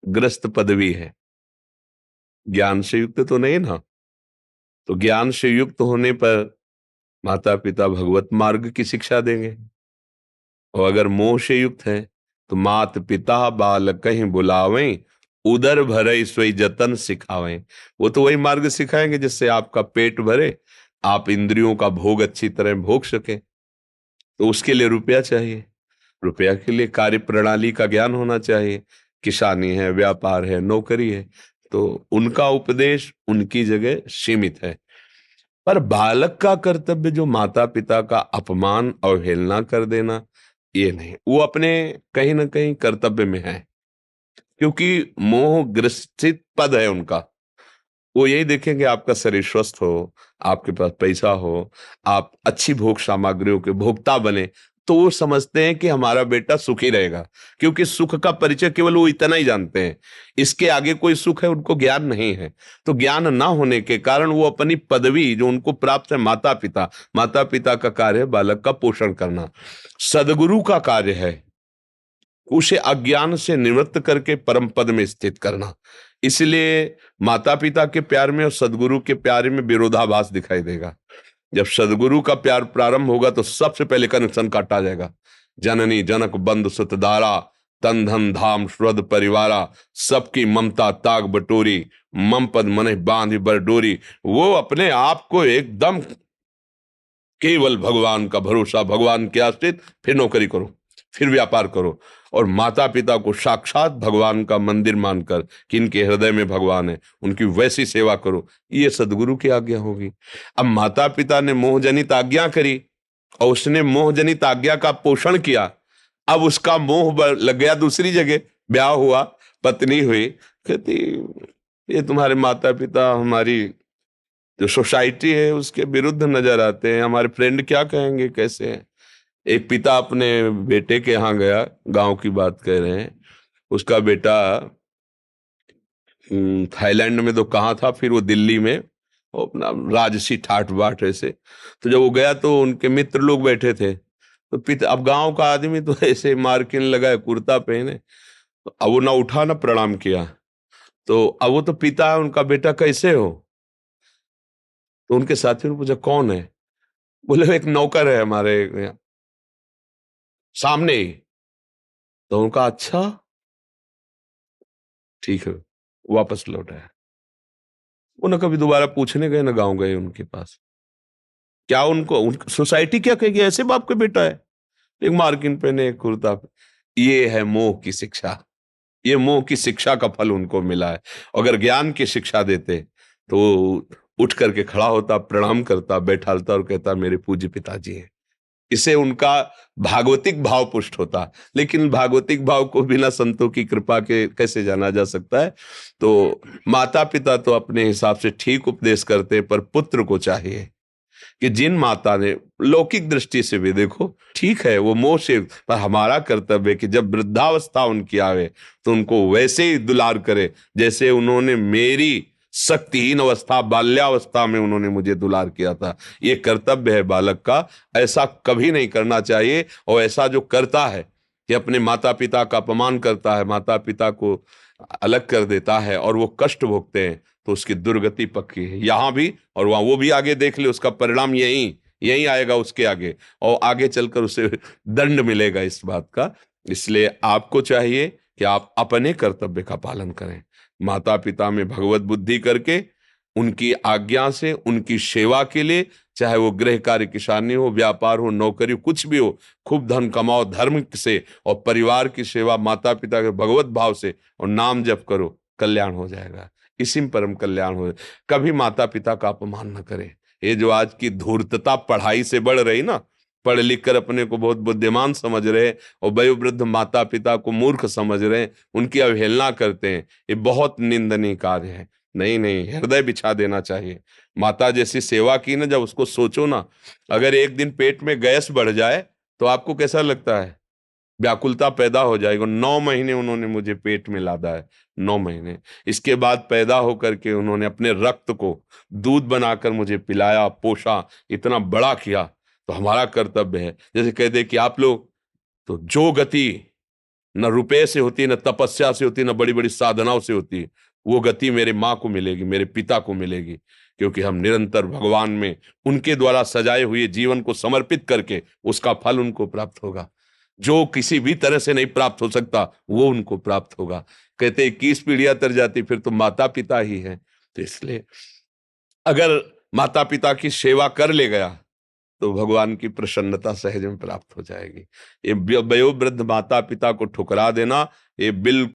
ग्रस्त पदवी है, ज्ञान से युक्त तो नहीं ना। तो ज्ञान से युक्त होने पर माता पिता भगवत मार्ग की शिक्षा देंगे, और अगर मोह से युक्त है तो मात पिता बाल कहीं बुलावें, उदर भरे सोई जतन सिखावें। वो तो वही मार्ग सिखाएंगे जिससे आपका पेट भरे, आप इंद्रियों का भोग अच्छी तरह भोग सके। तो उसके लिए रुपया चाहिए, रुपया के लिए कार्य प्रणाली का ज्ञान होना चाहिए। किसानी है, व्यापार है, नौकरी है, तो उनका उपदेश उनकी जगह सीमित है। पर बालक का कर्तव्य जो माता पिता का अपमान अवहेलना कर देना, ये नहीं, वो अपने कहीं ना कहीं कर्तव्य में है, क्योंकि मोह ग्रसित पद है उनका। वो यही देखेंगे आपका शरीर स्वस्थ हो, आपके पास पैसा हो, आप अच्छी भोग सामग्रियों के भोक्ता बने, तो वो समझते हैं कि हमारा बेटा सुखी रहेगा, क्योंकि सुख का परिचय केवल वो इतना ही जानते हैं। इसके आगे कोई सुख है उनको ज्ञान नहीं है। तो ज्ञान ना होने के कारण वो अपनी पदवी जो उनको प्राप्त है, माता पिता का कार्य है बालक का पोषण करना, सदगुरु का कार्य है उसे अज्ञान से निवृत्त करके परम पद में स्थित करना। इसलिए माता पिता के प्यार में और सदगुरु के प्यार में विरोधाभास दिखाई देगा। जब सदगुरु का प्यार प्रारंभ होगा तो सबसे पहले कनेक्शन काटा जाएगा। जननी जनक बंधु सुतदारा, तन धन धाम श्रद्ध परिवारा, सबकी ममता ताग बटोरी, मम पद मन बांध बर डोरी। वो अपने आप को एकदम केवल भगवान का भरोसा, भगवान के आश्रित, फिर नौकरी करो, फिर व्यापार करो, और माता पिता को साक्षात भगवान का मंदिर मानकर कि इनके हृदय में भगवान है, उनकी वैसी सेवा करो। ये सदगुरु की आज्ञा होगी। अब माता पिता ने मोहजनित आज्ञा करी और उसने मोहजनित आज्ञा का पोषण किया, अब उसका मोह लग गया दूसरी जगह, ब्याह हुआ, पत्नी हुई, कहती ये तुम्हारे माता पिता हमारी जो सोसाइटी है उसके विरुद्ध नजर आते हैं, हमारे फ्रेंड क्या कहेंगे, कैसे हैं। एक पिता अपने बेटे के यहाँ गया, गांव की बात कह रहे हैं, उसका बेटा थाईलैंड में तो कहाँ था, फिर वो दिल्ली में, वो अपना राजसी ठाट बाट ऐसे। तो जब वो गया तो उनके मित्र लोग बैठे थे, तो पिता, अब गांव का आदमी तो ऐसे मार्किन लगाए, कुर्ता पहने, तो अब वो ना उठा ना प्रणाम किया। तो अब वो तो पिता है, उनका बेटा कैसे हो। तो उनके साथियों ने पूछा कौन है, बोले एक नौकर है हमारे यहाँ सामने ही। तो उनका अच्छा, ठीक है, वापस लौट आया। वो ना कभी दोबारा पूछने गए ना गांव गए उनके पास। क्या उनको सोसाइटी क्या कहेगी, ऐसे बाप का बेटा है, एक मार्किन पहने, एक कुर्ता पे। ये है मोह की शिक्षा, ये मोह की शिक्षा का फल उनको मिला है। अगर ज्ञान की शिक्षा देते तो उठ करके खड़ा होता, प्रणाम करता, बैठालता और कहता मेरे पूज्य पिताजी हैं। इससे उनका भागवतिक भाव पुष्ट होता। लेकिन भागवतिक भाव को बिना संतों की कृपा के कैसे जाना जा सकता है। तो माता पिता तो अपने हिसाब से ठीक उपदेश करते, पर पुत्र को चाहिए कि जिन माता ने लौकिक दृष्टि से भी देखो ठीक है वो मोह से, पर हमारा कर्तव्य है कि जब वृद्धावस्था उनकी आवे तो उनको वैसे ही दुलार करे जैसे उन्होंने मेरी शक्तिहीन अवस्था, बाल्यावस्था में उन्होंने मुझे दुलार किया था। ये कर्तव्य है बालक का, ऐसा कभी नहीं करना चाहिए। और ऐसा जो करता है कि अपने माता पिता का अपमान करता है, माता पिता को अलग कर देता है और वो कष्ट भोगते हैं, तो उसकी दुर्गति पक्की है, यहां भी और वहां। वो भी आगे देख ले, उसका परिणाम यही यही आएगा उसके आगे, और आगे चलकर उसे दंड मिलेगा इस बात का। इसलिए आपको चाहिए कि आप अपने कर्तव्य का पालन करें, माता पिता में भगवत बुद्धि करके उनकी आज्ञा से उनकी सेवा के लिए, चाहे वो गृह कार्य, किसानी हो, व्यापार हो, नौकरी, कुछ भी हो, खूब धन कमाओ धर्म से, और परिवार की सेवा माता पिता के भगवत भाव से, और नाम जप करो, कल्याण हो जाएगा। इसी में परम कल्याण हो। कभी माता पिता का अपमान न करें। ये जो आज की धूर्तता पढ़ाई से बढ़ रही ना, पढ़ लिख कर अपने को बहुत बुद्धिमान समझ रहे और वयोवृद्ध माता पिता को मूर्ख समझ रहे हैं, उनकी अवहेलना करते हैं, ये बहुत निंदनीय कार्य है। नहीं नहीं, हृदय बिछा देना चाहिए। माता जैसी सेवा की ना, जब उसको सोचो ना, अगर एक दिन पेट में गैस बढ़ जाए तो आपको कैसा लगता है, व्याकुलता पैदा हो जाएगी। 9 महीने उन्होंने मुझे पेट में लादा है, 9 महीने। इसके बाद पैदा होकर के उन्होंने अपने रक्त को दूध बनाकर मुझे पिलाया, पोषा, इतना बड़ा किया। तो हमारा कर्तव्य है, जैसे कहते कि आप लोग तो जो गति न रुपए से होती, न तपस्या से होती, न बड़ी बड़ी साधनाओं से होती है। वो गति मेरे माँ को मिलेगी, मेरे पिता को मिलेगी, क्योंकि हम निरंतर भगवान में उनके द्वारा सजाए हुए जीवन को समर्पित करके उसका फल उनको प्राप्त होगा। जो किसी भी तरह से नहीं प्राप्त हो सकता वो उनको प्राप्त होगा। कहते 21 पीढ़ियां तर जाती, फिर तो माता पिता ही हैं। तो इसलिए अगर माता पिता की सेवा कर ले गया तो भगवान की प्रसन्नता सहज में प्राप्त हो जाएगी। ये वयोवृद्ध माता पिता को ठुकरा देना, ये बिल्कुल